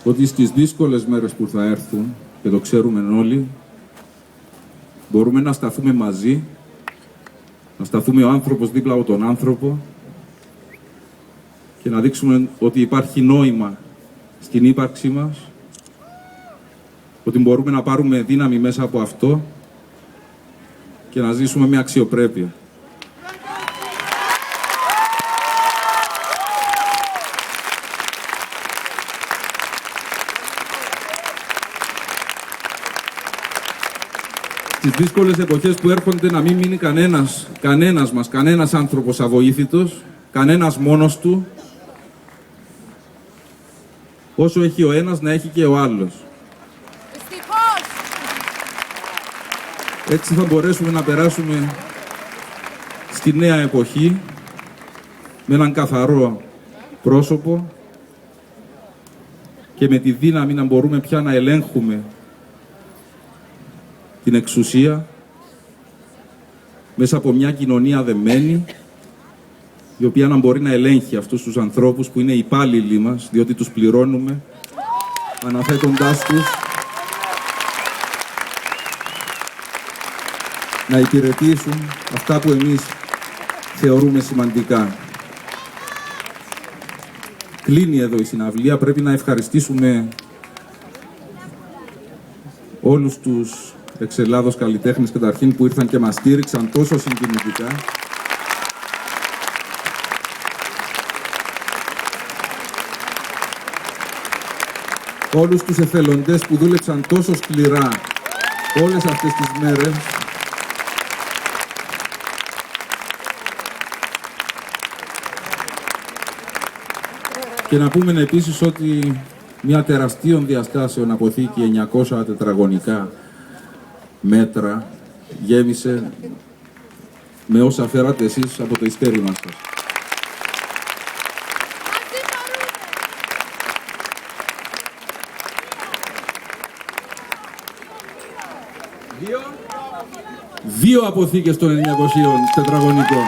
ότι στις δύσκολες μέρες που θα έρθουν, και το ξέρουμε όλοι, μπορούμε να σταθούμε μαζί, να σταθούμε ο άνθρωπος δίπλα από τον άνθρωπο και να δείξουμε ότι υπάρχει νόημα στην ύπαρξή μας, ότι μπορούμε να πάρουμε δύναμη μέσα από αυτό και να ζήσουμε με αξιοπρέπεια. Στις δύσκολες εποχές που έρχονται να μην μείνει κανένας άνθρωπος αβοήθητος, κανένας μόνος του, όσο έχει ο ένας να έχει και ο άλλος. Έτσι θα μπορέσουμε να περάσουμε στη νέα εποχή με έναν καθαρό πρόσωπο και με τη δύναμη να μπορούμε πια να ελέγχουμε την εξουσία μέσα από μια κοινωνία δεμένη, η οποία να μπορεί να ελέγχει αυτούς τους ανθρώπους που είναι οι υπάλληλοι μας, διότι τους πληρώνουμε, αναθέτοντάς τους να υπηρετήσουν αυτά που εμείς θεωρούμε σημαντικά. Κλείνει εδώ η συναυλία. Πρέπει να ευχαριστήσουμε όλους τους εξ Ελλάδος καλλιτέχνες καταρχήν που ήρθαν και μας στήριξαν τόσο συγκινητικά. Όλους τους εθελοντές που δούλεψαν τόσο σκληρά όλες αυτές τις μέρες. Και να πούμε επίσης ότι μια τεραστίων διαστάσεων αποθήκη 900 τετραγωνικά μέτρα γέμισε με όσα φέρατε εσείς από το ειστέρημά σας. Δύο αποθήκες των 900 τετραγωνικών.